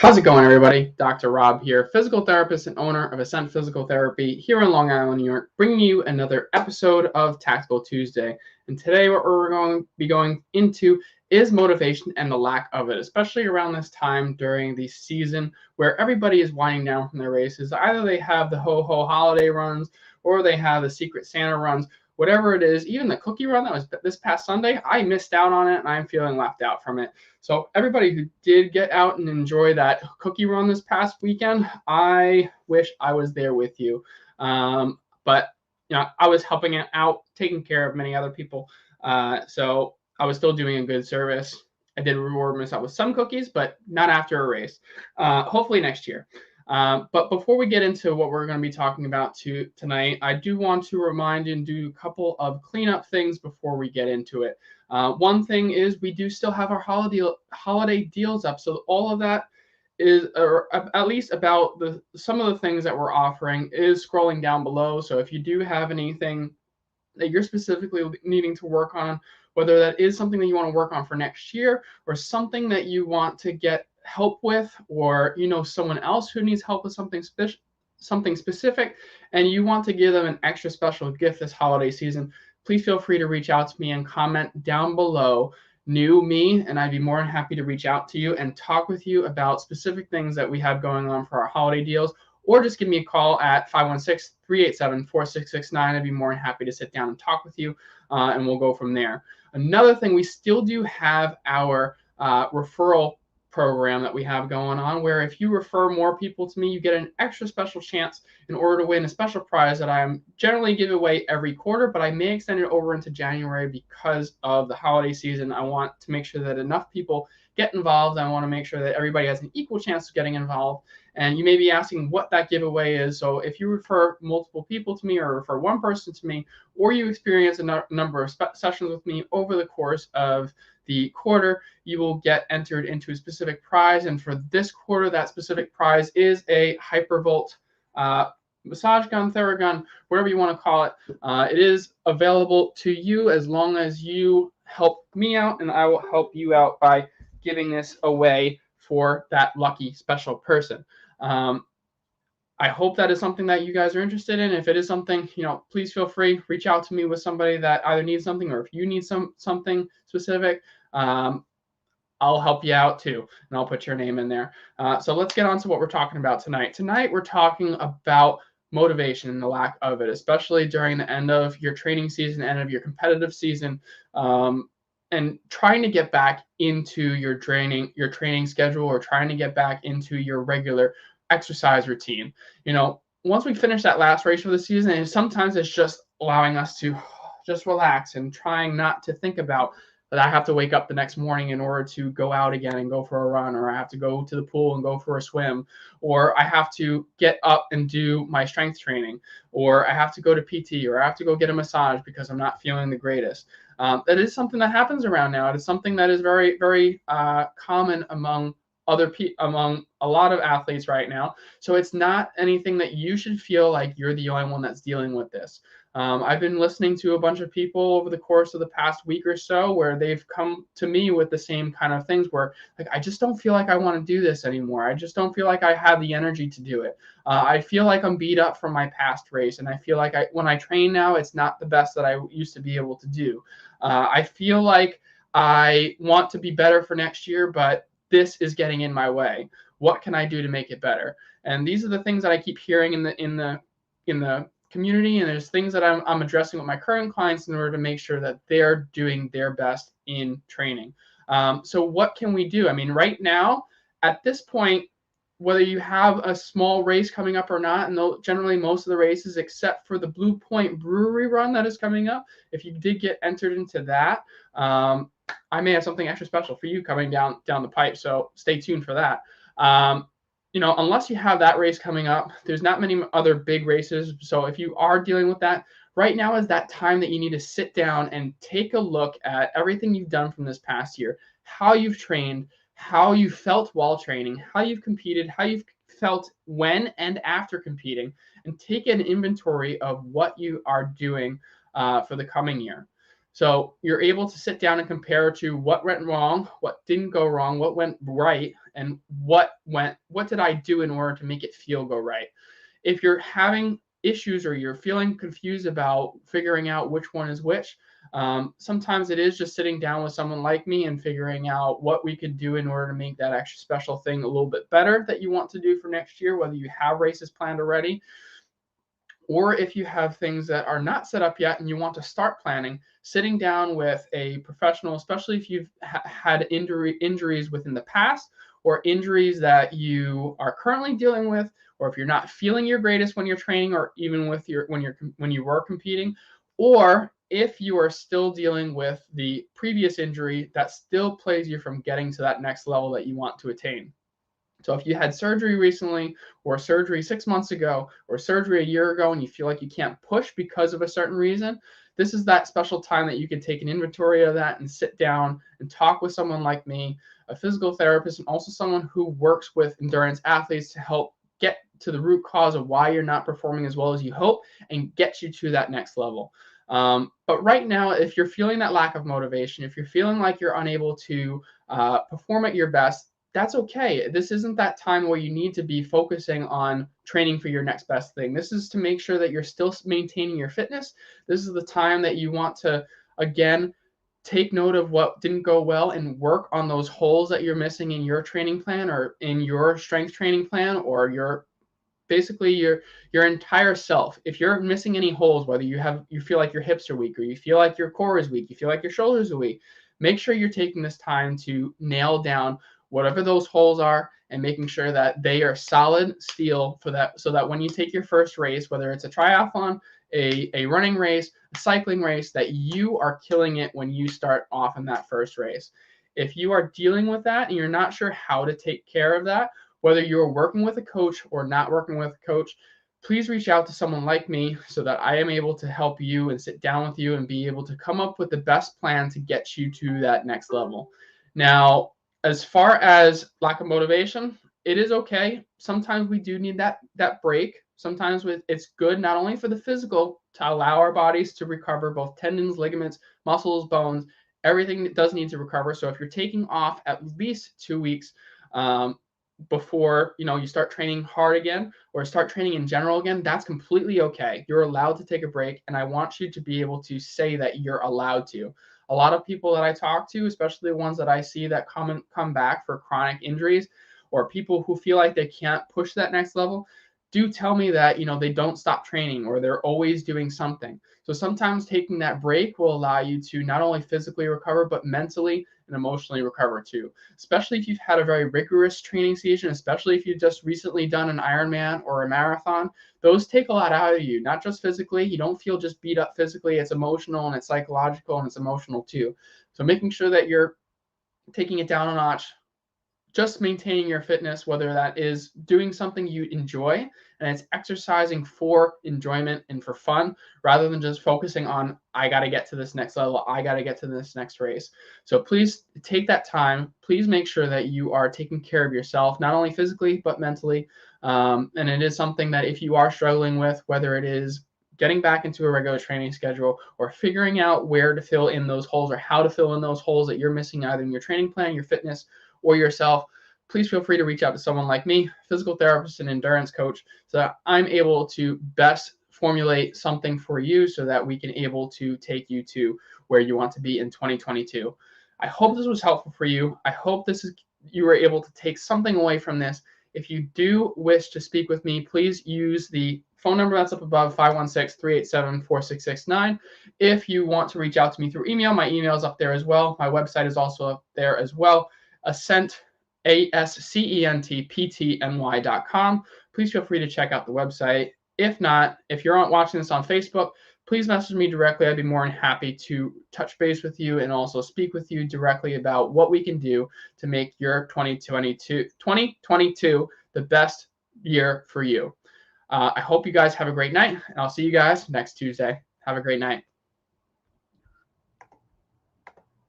How's it going, everybody? Dr. Rob here, physical therapist and owner of Ascent Physical Therapy here in Long Island, New York, bringing you another episode of Tactical Tuesday. And today, what we're going to be going into is motivation and the lack of it, especially around this time during the season where everybody is winding down from their races. Either they have the ho-ho holiday runs or they have the Secret Santa runs. Whatever it is, even the cookie run that was this past Sunday, I missed out on it and I'm feeling left out from it. So everybody who did get out and enjoy that cookie run this past weekend, I wish I was there with you. But I was helping out, taking care of many other people. So I was still doing a good service. I did reward myself with some cookies, but not after a race. Hopefully next year. But before we get into what we're going to be talking about tonight, I do want to remind you and do a couple of cleanup things before we get into it. One thing is we do still have our holiday deals up, so all of that is, or at least about some of the things that we're offering, is scrolling down below. So if you do have anything that you're specifically needing to work on, whether that is something that you want to work on for next year or something that you want to get help with, or someone else who needs help with something specific and you want to give them an extra special gift this holiday season, please feel free to reach out to me and comment down below new me, and I'd be more than happy to reach out to you and talk with you about specific things that we have going on for our holiday deals, or just give me a call at 516-387-4669. I'd be more than happy to sit down and talk with you, and we'll go from there. Another thing, we still do have our referral program that we have going on, where if you refer more people to me, you get an extra special chance in order to win a special prize that I generally give away every quarter, but I may extend it over into January because of the holiday season. I want to make sure that enough people get involved. I want to make sure that everybody has an equal chance of getting involved. And you may be asking what that giveaway is. So if you refer multiple people to me or refer one person to me, or you experience a number of sessions with me over the course of the quarter, you will get entered into a specific prize. And for this quarter, that specific prize is a Hypervolt massage gun, Theragun, whatever you want to call it. It is available to you as long as you help me out, and I will help you out by giving this away for that lucky special person. I hope that is something that you guys are interested in. If it is something, please feel free, reach out to me with somebody that either needs something, or if you need something specific, I'll help you out too, and I'll put your name in there. So let's get on to what we're talking about tonight. Tonight, we're talking about motivation and the lack of it, especially during the end of your training season, end of your competitive season, and trying to get back into your training schedule, or trying to get back into your regular exercise routine. Once we finish that last race of the season, and sometimes it's just allowing us to just relax and trying not to think about that I have to wake up the next morning in order to go out again and go for a run, or I have to go to the pool and go for a swim, or I have to get up and do my strength training, or I have to go to PT, or I have to go get a massage because I'm not feeling the greatest. That is something that happens around now. It is something that is very, very common among among a lot of athletes right now. So it's not anything that you should feel like you're the only one that's dealing with this. I've been listening to a bunch of people over the course of the past week or so where they've come to me with the same kind of things where, like, I just don't feel like I want to do this anymore. I just don't feel like I have the energy to do it. I feel like I'm beat up from my past race, and I feel like when I train now, it's not the best that I used to be able to do. I feel like I want to be better for next year, but this is getting in my way. What can I do to make it better? And these are the things that I keep hearing in the community, and there's things that I'm addressing with my current clients in order to make sure that they're doing their best in training. So what can we do? I mean, right now, at this point, whether you have a small race coming up or not, and generally most of the races, except for the Blue Point Brewery run that is coming up, if you did get entered into that, I may have something extra special for you coming down the pipe. So stay tuned for that. Unless you have that race coming up, there's not many other big races. So if you are dealing with that, right now is that time that you need to sit down and take a look at everything you've done from this past year, how you've trained, how you felt while training, how you've competed, how you've felt when and after competing, and take an inventory of what you are doing for the coming year. So you're able to sit down and compare to what went wrong, what didn't go wrong, what went right, and what did I do in order to make it go right. If you're having issues or you're feeling confused about figuring out which one is which, sometimes it is just sitting down with someone like me and figuring out what we could do in order to make that extra special thing a little bit better that you want to do for next year, whether you have races planned already, or if you have things that are not set up yet and you want to start planning, sitting down with a professional, especially if you've had injuries within the past or injuries that you are currently dealing with, or if you're not feeling your greatest when you're training, or even with when you were competing, or if you are still dealing with the previous injury that still plays you from getting to that next level that you want to attain. So if you had surgery recently, or surgery 6 months ago, or surgery a year ago, and you feel like you can't push because of a certain reason, this is that special time that you can take an inventory of that and sit down and talk with someone like me, a physical therapist, and also someone who works with endurance athletes to help get to the root cause of why you're not performing as well as you hope and get you to that next level. But right now, if you're feeling that lack of motivation, if you're feeling like you're unable to perform at your best, that's okay. This isn't that time where you need to be focusing on training for your next best thing. This is to make sure that you're still maintaining your fitness. This is the time that you want to, again, take note of what didn't go well and work on those holes that you're missing in your training plan or in your strength training plan, or basically your entire self. If you're missing any holes, whether you feel like your hips are weak, or you feel like your core is weak, you feel like your shoulders are weak, make sure you're taking this time to nail down whatever those holes are and making sure that they are solid steel for that, so that when you take your first race, whether it's a triathlon, a running race, a cycling race, that you are killing it when you start off in that first race. If you are dealing with that and you're not sure how to take care of that, whether you're working with a coach or not working with a coach, please reach out to someone like me so that I am able to help you and sit down with you and be able to come up with the best plan to get you to that next level. Now, as far as lack of motivation, it is okay. Sometimes we do need that break. Sometimes it's good not only for the physical to allow our bodies to recover, both tendons, ligaments, muscles, bones, everything that does need to recover. So if you're taking off at least 2 weeks, before you start training hard again or start training in general again, that's completely okay. You're allowed to take a break, and I want you to be able to say that you're allowed to. A lot of people that I talk to, especially the ones that I see that come back for chronic injuries, or people who feel like they can't push that next level, do tell me that they don't stop training or they're always doing something. So sometimes taking that break will allow you to not only physically recover, but mentally and emotionally recover too. Especially if you've had a very rigorous training season, especially if you've just recently done an Ironman or a marathon, those take a lot out of you, not just physically. You don't feel just beat up physically, it's emotional and it's psychological and it's emotional too. So making sure that you're taking it down a notch, just maintaining your fitness, whether that is doing something you enjoy and it's exercising for enjoyment and for fun, rather than just focusing on, I got to get to this next level, I got to get to this next race. So please take that time. Please make sure that you are taking care of yourself, not only physically, but mentally. And it is something that if you are struggling with, whether it is getting back into a regular training schedule or figuring out where to fill in those holes or how to fill in those holes that you're missing either in your training plan, your fitness, or yourself, please feel free to reach out to someone like me, physical therapist and endurance coach, so that I'm able to best formulate something for you so that we can able to take you to where you want to be in 2022. I hope this was helpful for you. I hope you were able to take something away from this. If you do wish to speak with me, please use the phone number that's up above, 516-387-4669. If you want to reach out to me through email, my email is up there as well. My website is also up there as well. Ascent, ASCENTPTNY.com. Please feel free to check out the website. If not, if you're watching this on Facebook, please message me directly. I'd be more than happy to touch base with you and also speak with you directly about what we can do to make your 2022 the best year for you. I hope you guys have a great night, and I'll see you guys next Tuesday. Have a great night.